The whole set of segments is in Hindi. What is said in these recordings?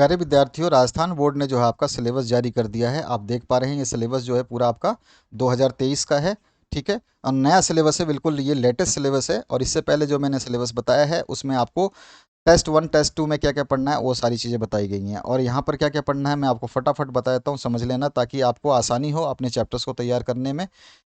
प्यारे विद्यार्थियों, राजस्थान बोर्ड ने जो है आपका सिलेबस जारी कर दिया है। आप देख पा रहे हैं ये सिलेबस जो है पूरा आपका 2023 का है। ठीक है। और नया सिलेबस है, बिल्कुल ये लेटेस्ट सिलेबस है। और इससे पहले जो मैंने सिलेबस बताया है उसमें आपको टेस्ट 1 टेस्ट 2 में क्या क्या पढ़ना है वो सारी चीज़ें बताई गई हैं। और यहाँ पर क्या क्या पढ़ना है मैं आपको फटाफट बता देता हूँ, समझ लेना ताकि आपको आसानी हो अपने चैप्टर्स को तैयार करने में।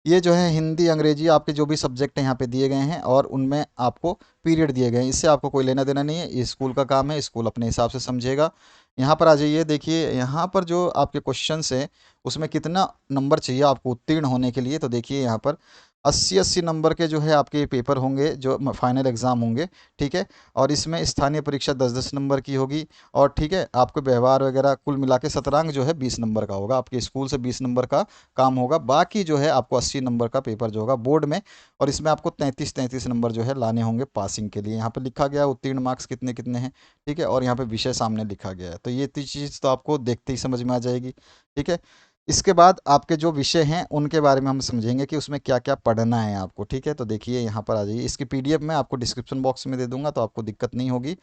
ये जो है हिंदी अंग्रेजी आपके जो भी सब्जेक्ट हैं यहाँ पे दिए गए हैं और उनमें आपको पीरियड दिए गए हैं। इससे आपको कोई लेना देना नहीं है, ये स्कूल का काम है, स्कूल अपने हिसाब से समझेगा। यहाँ पर आ जाइए, देखिए यहाँ पर जो आपके क्वेश्चंस हैं उसमें कितना नंबर चाहिए आपको उत्तीर्ण होने के लिए। तो देखिए यहाँ पर 80-80 नंबर के जो है आपके पेपर होंगे जो फाइनल एग्ज़ाम होंगे। ठीक है। और इसमें स्थानीय परीक्षा 10-10 नंबर की होगी। और ठीक है, आपको व्यवहार वगैरह कुल मिला के शतरंग जो है 20 नंबर का होगा, आपके स्कूल से 20 नंबर का काम होगा। बाकी जो है आपको 80 नंबर का पेपर जो होगा बोर्ड में। और इसमें आपको 33-33 नंबर जो है लाने होंगे पासिंग के लिए। यहाँ पे लिखा गया है उत्तीर्ण मार्क्स कितने कितने हैं। ठीक है। और यहाँ पे विषय सामने लिखा गया है, तो ये चीज़ तो आपको देखते ही समझ में आ जाएगी। ठीक है। इसके बाद आपके जो विषय हैं उनके बारे में हम समझेंगे कि उसमें क्या क्या पढ़ना है आपको। ठीक है। तो देखिए यहाँ पर आ जाइए, इसकी पीडीएफ मैं आपको डिस्क्रिप्शन बॉक्स में दे दूंगा तो आपको दिक्कत नहीं होगी।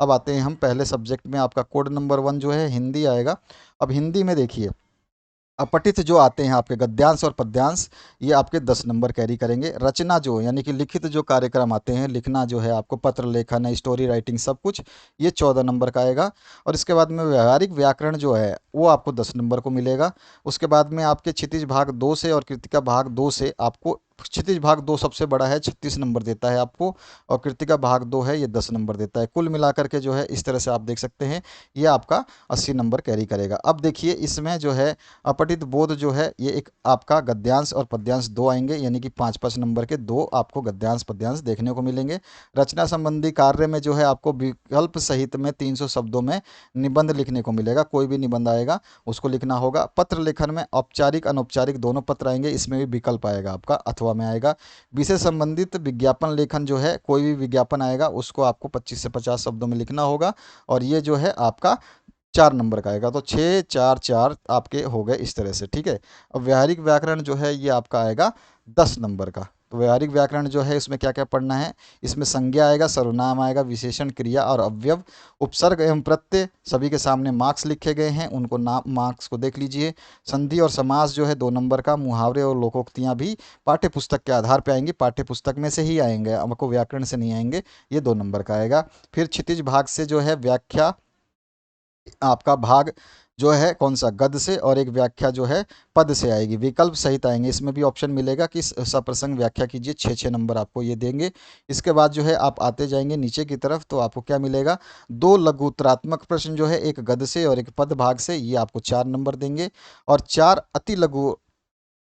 अब आते हैं हम पहले सब्जेक्ट में, आपका कोड नंबर 1 जो है हिंदी आएगा। अब हिंदी में देखिए अपठित जो आते हैं आपके गद्यांश और पद्यांश, ये आपके 10 नंबर कैरी करेंगे। रचना जो यानी कि लिखित जो कार्यक्रम आते हैं, लिखना जो है आपको पत्र लेखन है, स्टोरी राइटिंग सब कुछ, ये 14 नंबर का आएगा। और इसके बाद में व्यवहारिक व्याकरण जो है वो आपको 10 नंबर को मिलेगा। उसके बाद में आपके क्षितिज भाग 2 से और कृतिका भाग 2 से आपको, क्षितिज भाग 2 सबसे बड़ा है, 36 नंबर देता है आपको। और कृतिका भाग 2 है, ये 10 नंबर देता है। कुल मिलाकर के जो है इस तरह से आप देख सकते हैं ये आपका 80 नंबर कैरी करेगा। अब देखिए इसमें जो है अपठित बोध जो है ये एक आपका गद्यांश और पद्यांश दो आएंगे, यानी कि 5-5 नंबर के दो आपको गद्यांश पद्यांश देखने को मिलेंगे। रचना संबंधी कार्य में जो है आपको विकल्प सहित में 300 शब्दों में निबंध लिखने को मिलेगा। कोई भी निबंध आएगा उसको लिखना होगा। पत्र लेखन में औपचारिक अनौपचारिक दोनों पत्र आएंगे, इसमें भी विकल्प आएगा आपका अथवा में आएगा। विषय संबंधित विज्ञापन लेखन जो है, कोई भी विज्ञापन आएगा उसको आपको 25 से 50 शब्दों में लिखना होगा। और ये जो है आपका 4 नंबर का आएगा। तो 6 4 4 आपके हो गए इस तरह से। ठीक है। अब व्यावहारिक व्याकरण जो है ये आपका आएगा 10 नंबर का। तो व्यावहारिक व्याकरण जो है इसमें क्या क्या पढ़ना है, इसमें संज्ञा आएगा, सर्वनाम आएगा, विशेषण, क्रिया और अवयव, उपसर्ग एवं प्रत्यय सभी के सामने मार्क्स लिखे गए हैं, उनको नाम मार्क्स को देख लीजिए। संधि और समास जो है 2 नंबर का। मुहावरे और लोकोक्तियाँ भी पाठ्य पुस्तक के आधार पर आएंगी, पाठ्य पुस्तक में से ही आएंगे, आपको व्याकरण से नहीं आएंगे। ये 2 नंबर का आएगा। फिर क्षितिज भाग से जो है व्याख्या आपका भाग जो है कौन सा, गद से, और एक व्याख्या जो है पद से आएगी। विकल्प सहित आएंगे, इसमें भी ऑप्शन मिलेगा कि सप्रसंग व्याख्या कीजिए। 6 6 नंबर आपको ये देंगे। इसके बाद जो है आप आते जाएंगे नीचे की तरफ तो आपको क्या मिलेगा, 2 लघुत्तरात्मक प्रश्न जो है, एक गद से और एक पद भाग से, ये आपको 4 नंबर देंगे। और 4 अति लघु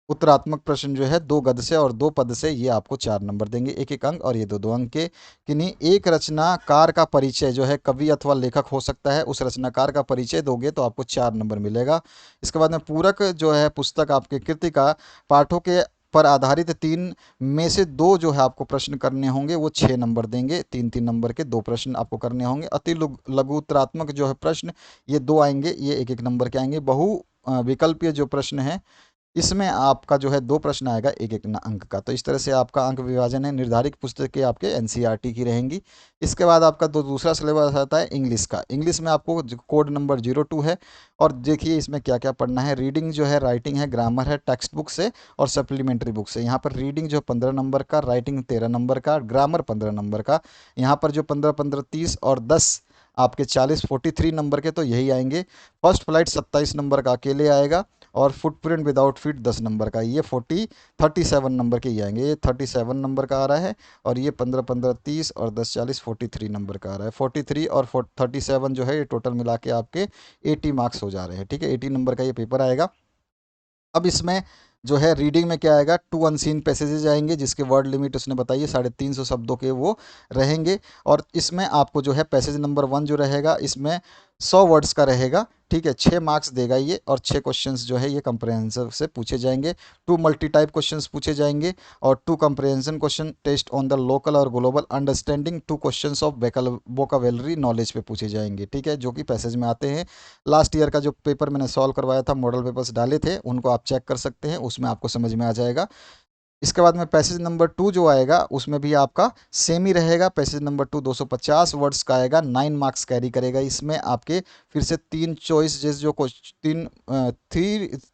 उत्तरात्मक प्रश्न जो है, 2 गद से और 2 पद से, ये आपको 4 नंबर देंगे, एक एक अंक और ये 2 2 अंक के। किन्हीं एक रचनाकार का परिचय जो है, कवि अथवा लेखक हो सकता है, उस रचनाकार का परिचय दोगे तो आपको 4 नंबर मिलेगा। इसके बाद में पूरक जो है पुस्तक आपके कृति का पाठों के पर आधारित 3 में से 2 जो है आपको प्रश्न करने होंगे, वो 6 नंबर देंगे। 3 3 नंबर के 2 प्रश्न आपको करने होंगे। अति लघुत्तरात्मक जो है प्रश्न, ये 2 आएंगे, ये एक एक नंबर के आएंगे। बहु विकल्पीय जो प्रश्न है, इसमें आपका जो है 2 प्रश्न आएगा, एक एक अंक का। तो इस तरह से आपका अंक विभाजन है। निर्धारित पुस्तकें आपके एनसीईआरटी की रहेंगी। इसके बाद आपका दूसरा सिलेबस आता है इंग्लिश का। इंग्लिश में आपको कोड नंबर 02 है। और देखिए इसमें क्या क्या पढ़ना है। रीडिंग जो है, राइटिंग है, ग्रामर है, टेक्स्ट बुक से और सप्लीमेंट्री बुक से। यहाँ पर रीडिंग जो 15 नंबर का, राइटिंग 13 नंबर का, ग्रामर 15 नंबर का। यहाँ पर जो 15 15 30 और 10 आपके 40 43 नंबर के तो यही आएंगे। फर्स्ट फ्लाइट 27 नंबर का अकेले आएगा। और फुटप्रिंट विदाउट फीट 10 नंबर का, ये 37 नंबर के ही आएंगे। ये 37 नंबर का आ रहा है। और ये 15 15 30 और 10 40 43 नंबर का आ रहा है। 43 और 37 जो है ये टोटल मिला के आपके 80 मार्क्स हो जा रहे हैं। ठीक है। 80 नंबर का ये पेपर आएगा। अब इसमें जो है रीडिंग में क्या आएगा, 2 अनसीन पैसेजेस आएंगे जिसके वर्ड लिमिट उसने बताई है 350 शब्दों के वो रहेंगे। और इसमें आपको जो है पैसेज नंबर 1 जो रहेगा इसमें 100 वर्ड्स का रहेगा। ठीक है। 6 मार्क्स देगा ये। और 6 क्वेश्चंस जो है ये कंप्रहेंसिव से पूछे जाएंगे। 2 मल्टी टाइप क्वेश्चंस पूछे जाएंगे। और 2 comprehension question test on the local और global understanding, 2 questions of vocabulary knowledge पे पूछे जाएंगे। ठीक है। जो कि पैसेज में आते हैं। लास्ट ईयर का जो पेपर मैंने सॉल्व करवाया था, मॉडल पेपर्स डाले थे, उनको आप चेक कर सकते हैं, उसमें आपको समझ में आ जाएगा। इसके बाद में पैसेज नंबर 2 जो आएगा उसमें भी आपका सेम ही रहेगा। पैसेज नंबर 2 250 वर्ड्स का आएगा, 9 मार्क्स कैरी करेगा। इसमें आपके फिर से तीन चॉइस जैसे जो तीन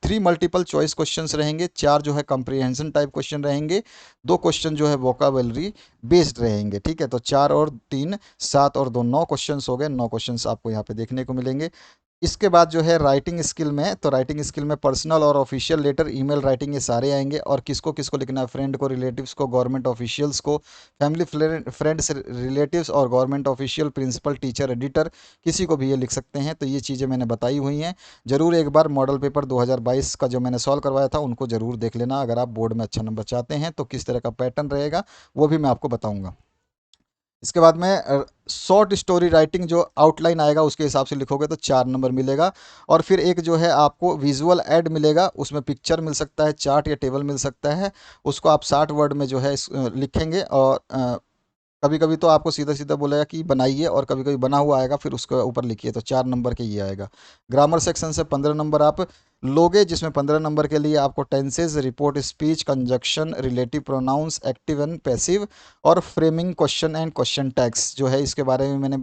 थ्री मल्टीपल चॉइस क्वेश्चंस रहेंगे, 4 जो है कंप्रीहेंशन टाइप क्वेश्चन रहेंगे, 2 क्वेश्चन जो है वोकाबलरी बेस्ड रहेंगे। ठीक है, तो 4 और 3 7 और 2 9 क्वेश्चंस हो गए। 9 क्वेश्चंस आपको यहाँ पे देखने को मिलेंगे। इसके बाद जो है राइटिंग स्किल में, तो राइटिंग स्किल में पर्सनल और ऑफिशियल लेटर, ईमेल राइटिंग, ये सारे आएंगे। और किसको किसको लिखना है, फ्रेंड को, रिलेटिव्स को, गवर्नमेंट ऑफिशियल्स को, फैमिली फ्रेंड्स रिलेटिव्स और government official, principal, teacher, editor, किसी को भी ये लिख सकते हैं। तो ये चीज़ें मैंने बताई हुई हैं। ज़रूर एक बार मॉडल पेपर 2022 का जो मैंने सॉल्व करवाया था उनको ज़रूर देख लेना, अगर आप बोर्ड में अच्छा नंबर चाहते हैं। तो किस तरह का पैटर्न रहेगा वो भी मैं आपको बताऊँगा। इसके बाद में शॉर्ट स्टोरी राइटिंग जो आउटलाइन आएगा उसके हिसाब से लिखोगे तो 4 नंबर मिलेगा। और फिर एक जो है आपको विजुअल ऐड मिलेगा, उसमें पिक्चर मिल सकता है, चार्ट या टेबल मिल सकता है। उसको आप 60 वर्ड में जो है लिखेंगे। और कभी कभी तो आपको सीधा सीधा बोलेगा कि बनाइए, और कभी कभी बना हुआ आएगा फिर उसके ऊपर लिखिए, तो 4 नंबर के ये आएगा। ग्रामर सेक्शन से 15 नंबर आप लोगे, जिसमें 15 नंबर के लिए आपको tenses, report, speech, conjunction, relative pronouns, active and passive, और framing question and question tags जो है इसके बारे में मैंने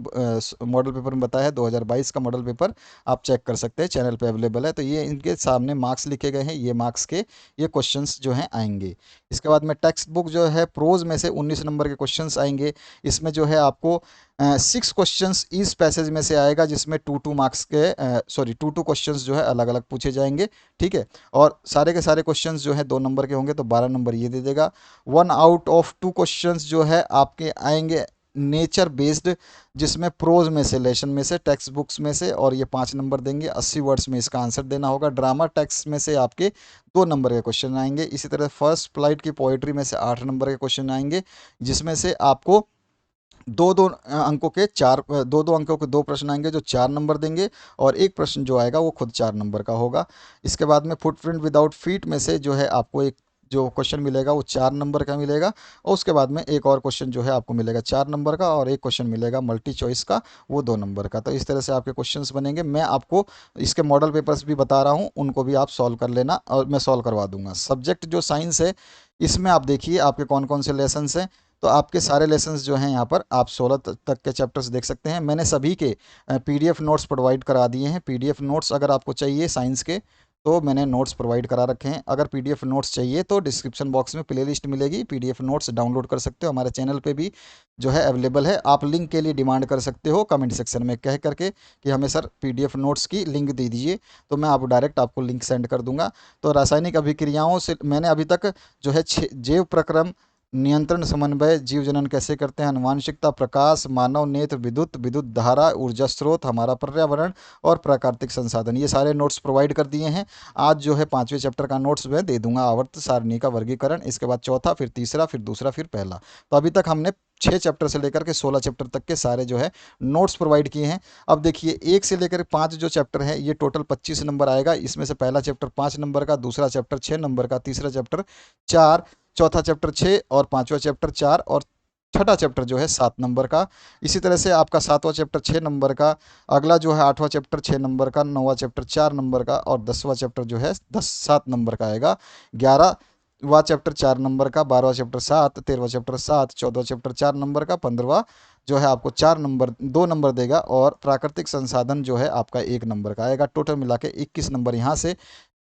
मॉडल पेपर में बताया है। 2022 का मॉडल पेपर आप चेक कर सकते हैं, चैनल पे अवेलेबल है। तो ये इनके सामने मार्क्स लिखे गए हैं, ये मार्क्स के ये क्वेश्चंस जो हैं आएंगे। इसके बाद में टेक्स्ट बुक जो है प्रोज में से 19 नंबर के क्वेश्चंस आएंगे। इसमें जो है आपको 6 क्वेश्चंस इस पैसेज में से आएगा, जिसमें 2 2 मार्क्स के सॉरी 2 2 क्वेश्चंस जो है अलग अलग पूछे जाएंगे। ठीक है, और सारे के सारे क्वेश्चंस जो है 2 नंबर के होंगे, तो 12 नंबर ये दे देगा। 1 आउट ऑफ 2 क्वेश्चंस जो है आपके आएंगे नेचर बेस्ड, जिसमें प्रोज में से, लेसन में से, टेक्स्ट बुक्स में से, और ये 5 नंबर देंगे। 80 वर्ड्स में इसका आंसर देना होगा। ड्रामा टेक्स्ट में से आपके 2 नंबर के क्वेश्चन आएंगे। इसी तरह फर्स्ट फ्लाइट की पोएट्री में से 8 नंबर के क्वेश्चन आएंगे, जिसमें से आपको दो दो अंकों के चार, दो दो अंकों के 2 प्रश्न आएंगे जो 4 नंबर देंगे, और एक प्रश्न जो आएगा वो खुद 4 नंबर का होगा। इसके बाद में फुटप्रिंट विदाउट फीट में से जो है आपको एक जो क्वेश्चन मिलेगा वो 4 नंबर का मिलेगा। और उसके बाद में एक और क्वेश्चन जो है आपको मिलेगा 4 नंबर का, और एक क्वेश्चन मिलेगा मल्टी चॉइस का, वो 2 नंबर का। तो इस तरह से आपके क्वेश्चंस बनेंगे। मैं आपको इसके मॉडल पेपर्स भी बता रहा हूँ, उनको भी आप सॉल्व कर लेना, और मैं सॉल्व करवा दूंगा। सब्जेक्ट जो साइंस है, इसमें आप देखिए आपके कौन कौन से लेसन हैं। तो आपके सारे लेसन्स जो हैं यहाँ पर आप 16 तक के चैप्टर्स देख सकते हैं। मैंने सभी के पीडीएफ नोट्स प्रोवाइड करा दिए हैं। पीडीएफ नोट्स अगर आपको चाहिए साइंस के, तो मैंने नोट्स प्रोवाइड करा रखे हैं। अगर पीडीएफ नोट्स चाहिए तो डिस्क्रिप्शन बॉक्स में प्लेलिस्ट मिलेगी, पीडीएफ नोट्स डाउनलोड कर सकते हो। हमारे चैनल पे भी जो है अवेलेबल है। आप लिंक के लिए डिमांड कर सकते हो कमेंट सेक्शन में कह करके कि हमें सर पीडीएफ नोट्स की लिंक दे दीजिए, तो मैं आप डायरेक्ट आपको लिंक सेंड कर दूंगा। तो रासायनिक अभिक्रियाओं से मैंने अभी तक जो है जैव प्रक्रम, नियंत्रण, समन्वय, जीव जनन कैसे करते हैं, आनुवांशिकता, प्रकाश, मानव नेत्र, विद्युत, विद्युत धारा, ऊर्जा स्रोत, हमारा पर्यावरण, और प्राकृतिक संसाधन, ये सारे नोट्स प्रोवाइड कर दिए हैं। आज जो है 5वें चैप्टर का नोट्स मैं दे दूंगा, आवर्त सारणी का वर्गीकरण। इसके बाद चौथा, फिर तीसरा, फिर दूसरा, फिर पहला। तो अभी तक हमने 6 चैप्टर से लेकर के 16 चैप्टर तक के सारे जो है नोट्स प्रोवाइड किए हैं। अब देखिए 1 से लेकर 5 जो चैप्टर है ये टोटल 25 नंबर आएगा। इसमें से पहला चैप्टर 5 नंबर का, दूसरा चैप्टर 6 नंबर का, तीसरा चैप्टर 4, चौथा चैप्टर 6, और पांचवा चैप्टर 4, और छठा चैप्टर जो है 7 नंबर का। इसी तरह से आपका सातवां चैप्टर 6 नंबर का, अगला जो है आठवां चैप्टर 6 नंबर का, नौवां चैप्टर 4 नंबर का, और 10वां चैप्टर जो है 7 नंबर का आएगा। 11वां चैप्टर 4 नंबर का, 12वां चैप्टर 7, 13वां चैप्टर 7, 14वां चैप्टर 4 नंबर का, 15वां जो है आपको 4 नंबर 2 नंबर देगा, और प्राकृतिक संसाधन जो है आपका 1 नंबर का आएगा। टोटल मिला के 21 नंबर यहाँ से,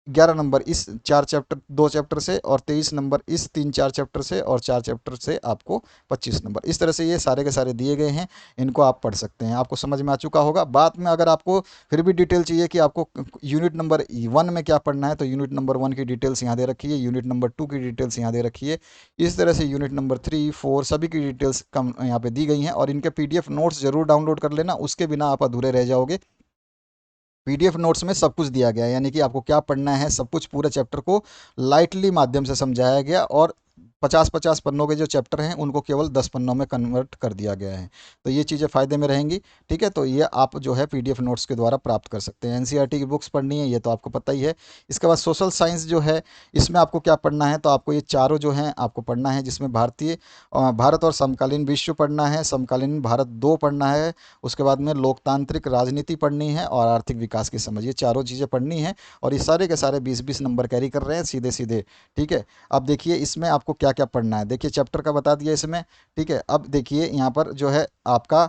11 नंबर इस 4 चैप्टर 2 चैप्टर से, और 23 नंबर इस 3 4 चैप्टर से, और 4 चैप्टर से आपको 25 नंबर। इस तरह से ये सारे के सारे दिए गए हैं, इनको आप पढ़ सकते हैं। आपको समझ में आ चुका होगा। बाद में अगर आपको फिर भी डिटेल चाहिए कि आपको यूनिट नंबर 1 में क्या पढ़ना है, तो यूनिट नंबर 1 की डिटेल्स यहाँ दे रखी है, यूनिट नंबर 2 की डिटेल्स यहाँ दे रखी है। इस तरह से यूनिट नंबर 3 4 सभी की डिटेल्स कम यहाँ पे दी गई हैं। और इनके पीडीएफ नोट्स जरूर डाउनलोड कर लेना, उसके बिना आप अधूरे रह जाओगे। पीडीएफ नोट्स में सब कुछ दिया गया है, यानी कि आपको क्या पढ़ना है सब कुछ, पूरे चैप्टर को लाइटली माध्यम से समझाया गया, और 50-50 पन्नों के जो चैप्टर हैं उनको केवल 10 पन्नों में कन्वर्ट कर दिया गया है। तो ये चीज़ें फ़ायदे में रहेंगी। ठीक है, तो ये आप जो है पीडीएफ नोट्स के द्वारा प्राप्त कर सकते हैं। एनसीईआरटी की बुक्स पढ़नी है ये तो आपको पता ही है। इसके बाद सोशल साइंस जो है इसमें आपको क्या पढ़ना है, तो आपको ये चारों जो हैं आपको पढ़ना है, जिसमें भारत और समकालीन विश्व पढ़ना है, समकालीन भारत 2 पढ़ना है, उसके बाद में लोकतांत्रिक राजनीति पढ़नी है और आर्थिक विकास की समझ, ये चारों चीज़ें पढ़नी है। और ये सारे के सारे 20-20 नंबर कैरी कर रहे हैं सीधे सीधे। ठीक है, अब देखिए इसमें आपको क्या क्या पढ़ना है, देखिए चैप्टर का बता दिया इसमें। ठीक है, अब देखिए यहाँ पर जो है आपका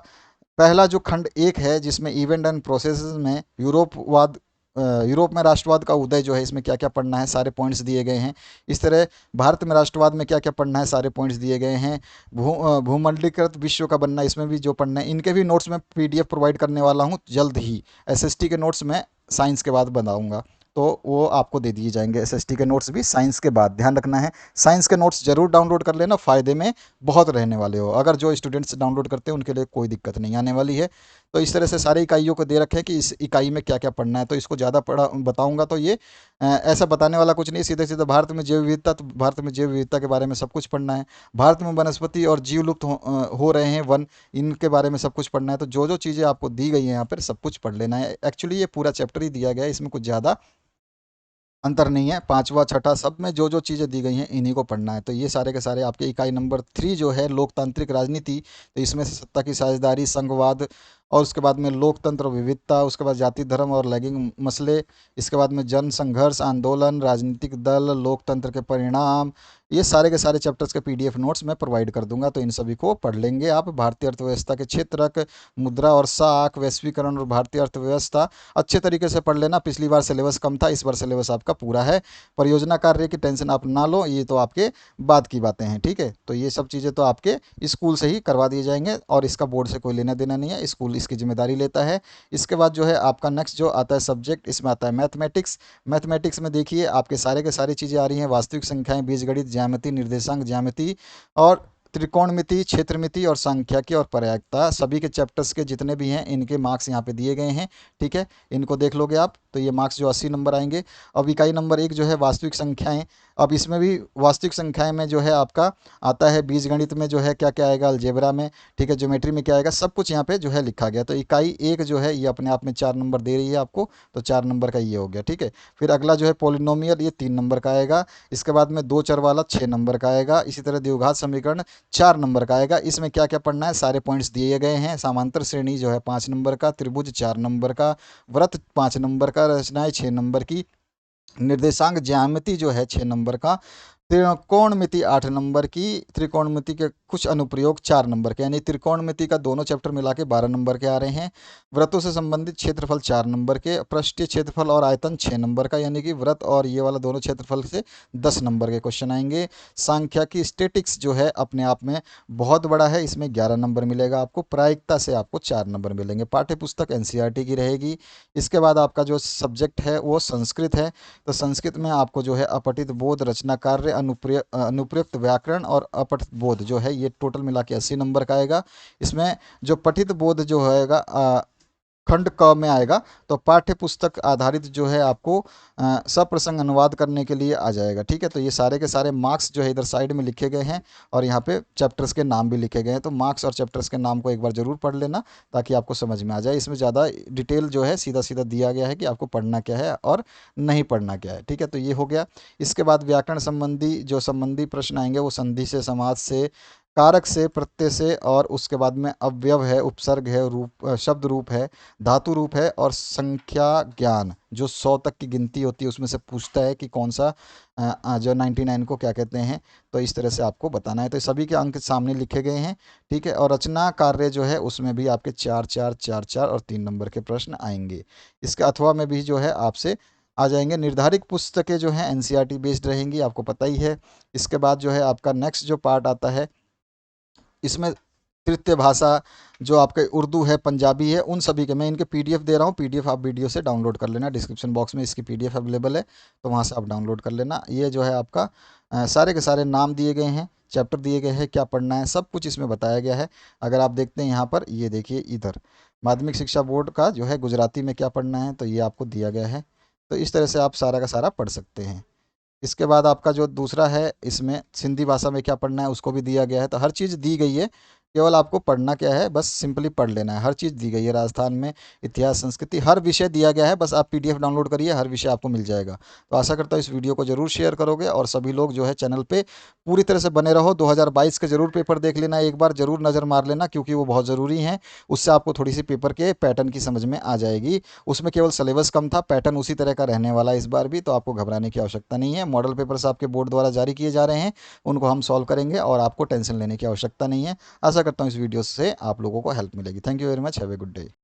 पहला जो खंड एक है जिसमें इवेंट एंड प्रोसेस में यूरोप में राष्ट्रवाद का उदय जो है इसमें क्या क्या पढ़ना है, सारे पॉइंट्स दिए गए हैं। इस तरह भारत में राष्ट्रवाद में क्या क्या पढ़ना है, सारे पॉइंट्स दिए गए हैं। भूमंडलीकृत विश्व का बनना, इसमें भी जो पढ़ना है, इनके भी नोट्स में पीडीएफ प्रोवाइड करने वाला हूँ जल्द ही। एसएसटी के नोट्स में साइंस के बाद बनाऊंगा, तो वो आपको दे दिए जाएंगे। एसएसटी के नोट्स भी साइंस के बाद, ध्यान रखना है। साइंस के नोट्स जरूर डाउनलोड कर लेना, फ़ायदे में बहुत रहने वाले हो। अगर जो स्टूडेंट्स डाउनलोड करते हैं उनके लिए कोई दिक्कत नहीं आने वाली है। तो इस तरह से सारी इकाइयों को दे रखे हैं कि इस इकाई में क्या क्या पढ़ना है, तो इसको ज़्यादा पढ़ा बताऊंगा तो ये ऐसा बताने वाला कुछ नहीं, सीधे सीधे भारत में जैव विविधता, तो भारत में जैव विविधता के बारे में सब कुछ पढ़ना है। भारत में वनस्पति और जीव लुप्त हो रहे हैं वन, इनके बारे में सब कुछ पढ़ना है। तो जो जो चीज़ें आपको दी गई हैं यहाँ पर सब कुछ पढ़ लेना है। एक्चुअली ये पूरा चैप्टर ही दिया गया है, इसमें कुछ ज़्यादा अंतर नहीं है। पांचवा छठा सब में जो जो चीज़ें दी गई हैं इन्हीं को पढ़ना है। तो ये सारे के सारे आपके इकाई नंबर 3 जो है लोकतांत्रिक राजनीति, तो इसमें से सत्ता की साझेदारी, संघवाद, और उसके बाद में लोकतंत्र और विविधता, उसके बाद जाति धर्म और लैंगिक मसले, इसके बाद में जन संघर्ष आंदोलन, राजनीतिक दल, लोकतंत्र के परिणाम, ये सारे के सारे चैप्टर्स के पीडीएफ नोट्स मैं प्रोवाइड कर दूंगा, तो इन सभी को पढ़ लेंगे आप। भारतीय अर्थव्यवस्था के क्षेत्रक, मुद्रा और साख, वैश्वीकरण और भारतीय अर्थव्यवस्था अच्छे तरीके से पढ़ लेना। पिछली बार सिलेबस कम था, इस बार सिलेबस आपका पूरा है। परियोजना कार्य की टेंशन आप ना लो, ये तो आपके बाद की बातें हैं। ठीक है, तो ये सब चीज़ें तो आपके स्कूल से ही करवा दिए जाएंगे और इसका बोर्ड से कोई लेना देना नहीं है, स्कूल इसकी जिम्मेदारी लेता है। इसके बाद जो है आपका नेक्स्ट जो आता है सब्जेक्ट, इसमें आता है मैथमेटिक्स। मैथमेटिक्स में देखिए आपके सारे के सारी चीज़ें आ रही हैं, वास्तविक संख्याएं, बीजगणित, ज्यामिति, निर्देशांक ज्यामिति, और त्रिकोणमिति, क्षेत्रमिति और सांख्यिकी और प्रायिकता, सभी के चैप्टर्स के जितने भी हैं इनके मार्क्स यहाँ पे दिए गए हैं। ठीक है, इनको देख लोगे आप तो ये मार्क्स जो 80 नंबर आएंगे। अब इकाई नंबर 1 जो है वास्तविक संख्याएं, अब इसमें भी वास्तविक संख्याएं में जो है आपका आता है बीजगणित में जो है क्या क्या आएगा, अलजेब्रा में, ठीक है, ज्योमेट्री में क्या आएगा, सब कुछ यहाँ पे जो है लिखा गया। तो इकाई 1 जो है ये अपने आप में 4 नंबर दे रही है आपको, तो 4 नंबर का ये हो गया। ठीक है, फिर अगला जो है पोलिनोमियल, ये 3 नंबर का आएगा। इसके बाद में दो चर वाला 6 नंबर का आएगा। इसी तरह द्विघात समीकरण 4 नंबर का आएगा। इसमें क्या क्या पढ़ना है, सारे पॉइंट्स दिए गए हैं। समांतर श्रेणी जो है 5 नंबर का, त्रिभुज 4 नंबर का, व्रत 5 नंबर का, रचनाएं 6 नंबर की, निर्देशांक ज्यामिति जो है 6 नंबर का, त्रिकोणमिति 8 नंबर की, त्रिकोणमिति के कुछ अनुप्रयोग 4 नंबर के, यानी त्रिकोणमिति का दोनों चैप्टर मिला के 12 नंबर के आ रहे हैं। व्रतों से संबंधित क्षेत्रफल 4 नंबर के, पृष्ठीय क्षेत्रफल और आयतन 6 नंबर का, यानी कि व्रत और ये वाला दोनों क्षेत्रफल से 10 नंबर के क्वेश्चन आएंगे। सांख्यिकी स्टेटिक्स जो है अपने आप में बहुत बड़ा है, इसमें 11 नंबर मिलेगा आपको। प्रायिकता से आपको 4 नंबर मिलेंगे। पाठ्य पुस्तक एनसीईआरटी की रहेगी। इसके बाद आपका जो सब्जेक्ट है वो संस्कृत है, तो संस्कृत में आपको जो है अपठित बोध, रचना कार्य, अनुप्रयुक्त व्याकरण और अपठित बोध जो है ये टोटल मिला के 80 नंबर का आएगा। इसमें जो पठित बोध जो होएगा खंड क में आएगा, तो पाठ्य पुस्तक आधारित जो है आपको सप्रसंग अनुवाद करने के लिए आ जाएगा। ठीक है, तो ये सारे के सारे मार्क्स जो है इधर साइड में लिखे गए हैं और यहाँ पे चैप्टर्स के नाम भी लिखे गए हैं। तो मार्क्स और चैप्टर्स के नाम को एक बार जरूर पढ़ लेना ताकि आपको समझ में आ जाए। इसमें ज़्यादा डिटेल जो है सीधा सीधा दिया गया है कि आपको पढ़ना क्या है और नहीं पढ़ना क्या है। ठीक है, तो ये हो गया। इसके बाद व्याकरण संबंधी जो संबंधी प्रश्न आएंगे वो संधि से, समाज से, कारक से, प्रत्यय से, और उसके बाद में अवयव है, उपसर्ग है, रूप शब्द रूप है, धातु रूप है, और संख्या ज्ञान जो 100 तक की गिनती होती है उसमें से पूछता है कि कौन सा जो 99 को क्या कहते हैं। तो इस तरह से आपको बताना है। तो सभी के अंक सामने लिखे गए हैं। ठीक है, और रचना कार्य जो है उसमें भी आपके 4 4 4 4 और 3 नंबर के प्रश्न आएंगे। इसके अथवा में भी जो है आपसे आ जाएंगे। निर्धारित पुस्तकें जो हैं एनसीईआरटी बेस्ड रहेंगी, आपको पता ही है। इसके बाद जो है आपका नेक्स्ट जो पार्ट आता है, इसमें तृतीय भाषा जो आपके उर्दू है, पंजाबी है, उन सभी के मैं इनके पीडीएफ दे रहा हूँ। पीडीएफ आप वीडियो से डाउनलोड कर लेना, डिस्क्रिप्शन बॉक्स में इसकी पीडीएफ अवेलेबल है, तो वहाँ से आप डाउनलोड कर लेना। ये जो है आपका सारे के सारे नाम दिए गए हैं, चैप्टर दिए गए हैं, क्या पढ़ना है सब कुछ इसमें बताया गया है। अगर आप देखते हैं यहाँ पर, ये देखिए इधर माध्यमिक शिक्षा बोर्ड का जो है गुजराती में क्या पढ़ना है, तो ये आपको दिया गया है। तो इस तरह से आप सारा का सारा पढ़ सकते हैं। इसके बाद आपका जो दूसरा है, इसमें सिंधी भाषा में क्या पढ़ना है उसको भी दिया गया है। तो हर चीज़ दी गई है, केवल आपको पढ़ना क्या है, बस सिंपली पढ़ लेना है। हर चीज़ दी गई है, राजस्थान में इतिहास संस्कृति हर विषय दिया गया है। बस आप पीडीएफ डाउनलोड करिए, हर विषय आपको मिल जाएगा। तो आशा करता हूँ इस वीडियो को जरूर शेयर करोगे, और सभी लोग जो है चैनल पे पूरी तरह से बने रहो। 2022 के जरूर पेपर देख लेना, एक बार जरूर नज़र मार लेना, क्योंकि वो बहुत ज़रूरी हैं। उससे आपको थोड़ी सी पेपर के पैटर्न की समझ में आ जाएगी। उसमें केवल सिलेबस कम था, पैटर्न उसी तरह का रहने वाला है इस बार भी, तो आपको घबराने की आवश्यकता नहीं है। मॉडल पेपर्स आपके बोर्ड द्वारा जारी किए जा रहे हैं, उनको हम सॉल्व करेंगे और आपको टेंशन लेने की आवश्यकता नहीं है। आशा करता हूँ इस वीडियो से आप लोगों को हेल्प मिलेगी। Thank you very much, have a good day.